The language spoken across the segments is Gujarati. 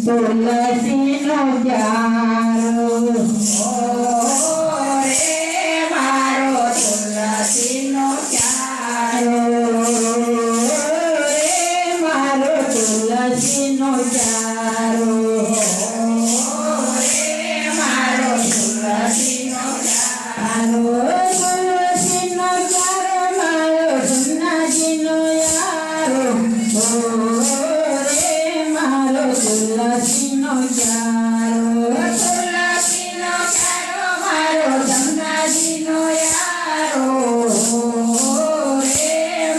તુલસીનો પ્યારો રે મારો તુલસીનો પ્યારો રે મારો તુલસીનો પ્યારો રે મારો તુલસીનો પ્યારો તુલસીનો પ્યારો મારો જમનાજીનો યારો રે મારો તુલસીનો પ્યારો તુલસીનો પ્યારો મારો જમનાજીનો યારો રે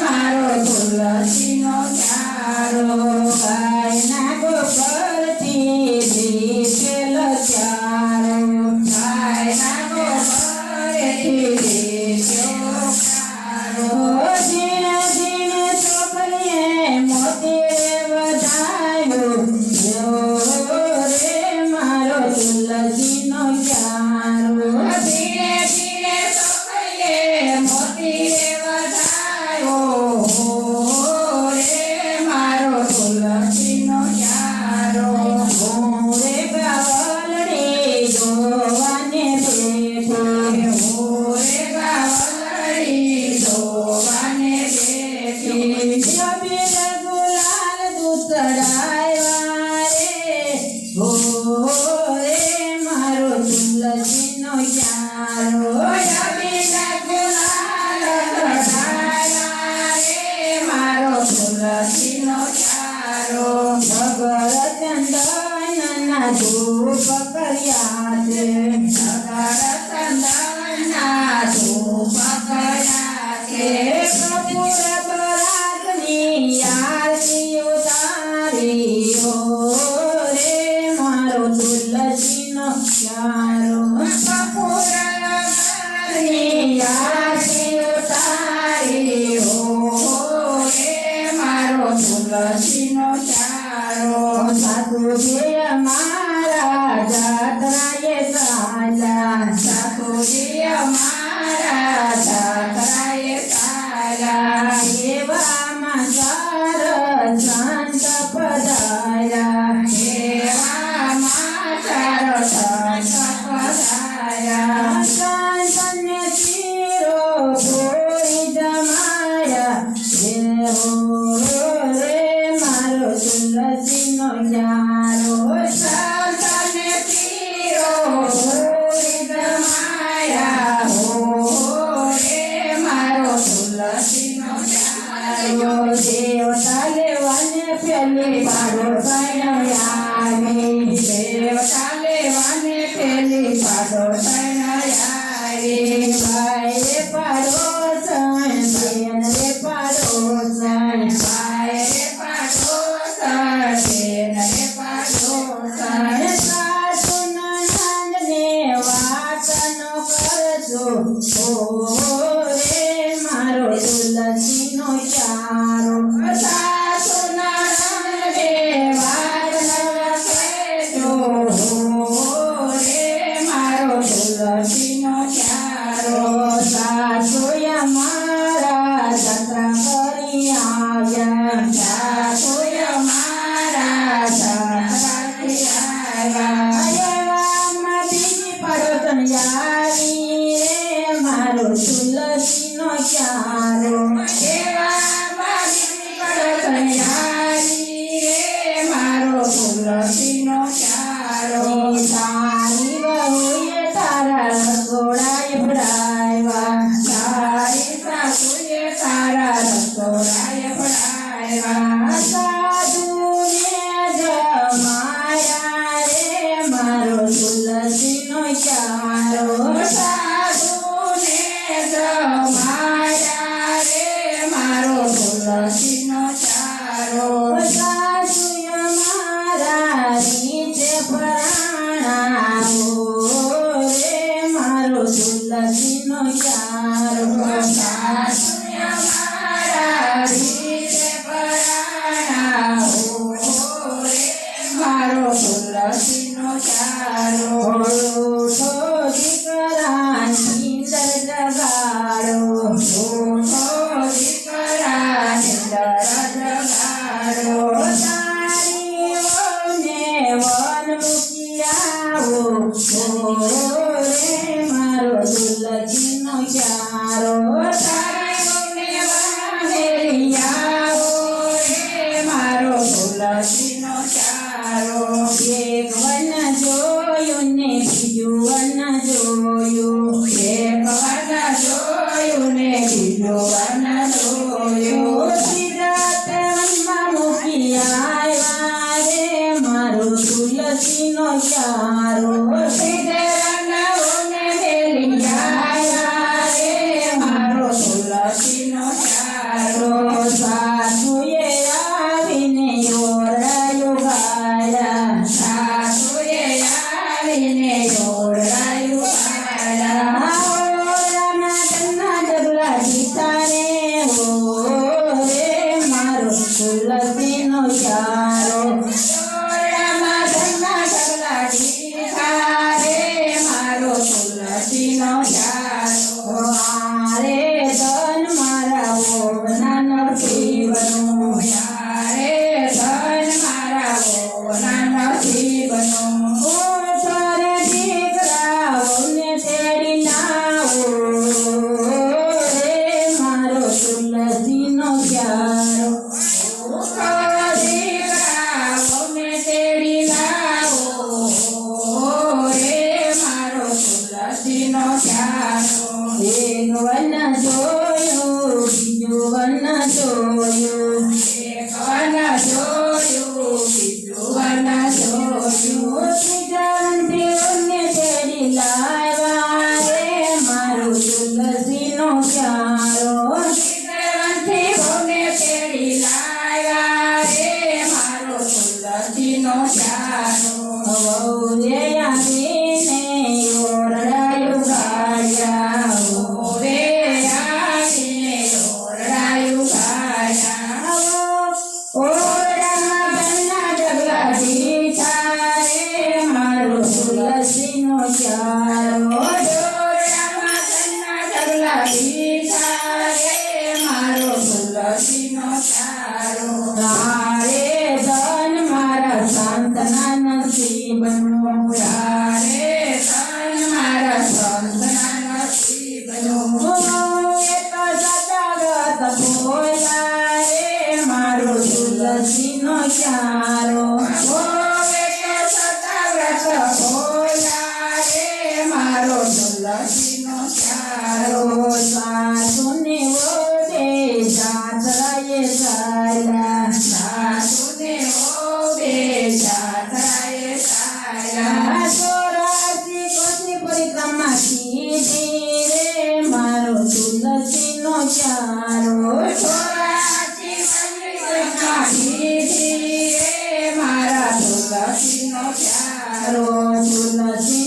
મારો તુલસીનો પ્યારો ગાયના ગોબરથી દીપેલો પ્યારો ગાયના ગોબરથી દીપેલો પ્યારો ઝીણે ઝીણે ચોકલીએ મોતી વધાયો રે મારો તુલસીનો પ્યારો ધીરે ધીરે ચોકલીએ મોતી વધાયો રે મારો તુલસીનો પ્યારો મોરે ગાવલડી જોવાને બેઠો મોરે ગાવલડી જોવાને બેઠી જબીલ ગુલાલ દૂતડાવ્યા રે મારો તુલસીનો પ્યારો જબીલ ગુલાલ દૂતડાવ્યા રે મારો તુલસીનો પ્યારો ભગર ચંદનના ધૂપ કર્યા છે ભગર ચંદનના ધૂપ કર્યા છે કપૂર બરાગની આરતી ઉતારી રે મારો તુલસીનો પ્યારો કપૂર બરાગની આરતી ઉતારી રે મારો તુલસીનો પ્યારો સાધુજી અમારા જાત્રાએ ચાલ્યા સાધુજી અમારા જાત્રાએ ચાલ્યા એવામાં સાર સંત પધાર્યા એવામાં સાર સંત પધાર્યા સંતને શીરો પૂરી જમાયા રે મારો તુલસીનો યારો સંતને શીરો પૂરી જમાયા રે મારો તુલસીનો યારો દેવતા લેવાને પેલી પાડો સૈનયારી દેવતા લેવાને પેલી પાડો સૈનયારી ભાઈ રે પાડો સૈન બેન રે પાડો સૈન ભાઈ રે પાડો સૈન બેન રે પાડો સૈન સાસુ નણંદને વાત ન કરજો રે મારો તુલસીનો યારો સાસુ નણંદને વાત ન કહેજો રે મારો તુલસીનો યારો સાસુ અમારા જાત્રા કરી આવ્યા સાસુ અમારા જાત્રા કરી આવ્યા બીજી પડોસન યારી રે મારો તુલસીનો યારો એવામાં બીજી પડોસન યારી રે મારો તુલસીનો યારો તારી વહુએ તારા રસોડાએ ભરાવ્યા તારી સાસુએ તારા રસોડાએ ભરાવ્યા સાધુને જમાયા રે મારો તુલસીનો યારો સાધુને જમાયા રે મારો તુલસીનો યારો સાસુ અમારા નીચે પરાણા રે મારો તુલસીનો યારો સાસુ અમારા નીચે પરાણા રે મારો તુલસીનો યારો દીકરાની જગાડો દીકરાની જગાડો તારી ચારો એક વન જોયું ને બીજું વન જોયું એક વન જોયું ને બીજું વન જોયું સિદ્ધાર્થ વનમાં મૂકી આવ્યા રે મારો તુલસીનો ચારો સીધે વનોને મેલી આવ્યા રે મારો તુલસીનો ચારો સાસુએ આવીને ઓરડાયું ગાયા સાસુએ આવીને ઓરડાયું પાડ્યા ઓરડામાં કન્ના ડગલા દીધા રે ઓ રે મારો તુલસીનો ચારો ઓરડામાં ઘરના ઢગલા દીધા રે મારો તુલસીનો ચારો આરે ધન મારા ઓવનાનો જીવનો યારે ધન મારા ઓના નથી બનો ઓ તારે દીકરાઓને તેડી લાવો રે મારો તુલસીનો ચારો દીકરાઓને તેડી લાવો રે મારો તુલસીનો ચારો એક વન જોયું બીજું વન જોયું એક વન જોયું બીજું વન જોયું ત્રીજાંતીઓને તેડી લાવ્યા રે મારો તુલસીનો ચારો દેવંતીઓને તેડી લાવ્યા રે મારો તુલસીનો ચારો વહુએ આવીને ઓરડાયું ગાયા ઓરે આવીને ઓરડાયું ગાયા ઓરડામાં ઘરના ડગલા દીધા રે મારો તુલસીનો ચારો ઓરડામાં ઘરના ઢગલા દીધા રે મારો તુલસીનો ચારો તારે ધન મારા સંતના નસીબનો યારે ધન મારા સંતના નસીબનું એક સદાવ્રત બોલા રે મારો તુલસીનો ચારો ઓવે તો સદાવ્રત ભોલા રે મારો તુલસીનો ચારો સાસુને ઓડે જાત્રાએ ચાલ્યા સાસુને ઓવે જાત્રાએ ચાલ્યા ચોરાસી કોસની પરિક્રમા કીધી રે મારો તુલસીનો ચારો ચોરાસી પરિક્રમા કીધી રે મારા તુલસીનો ચારો તુલસી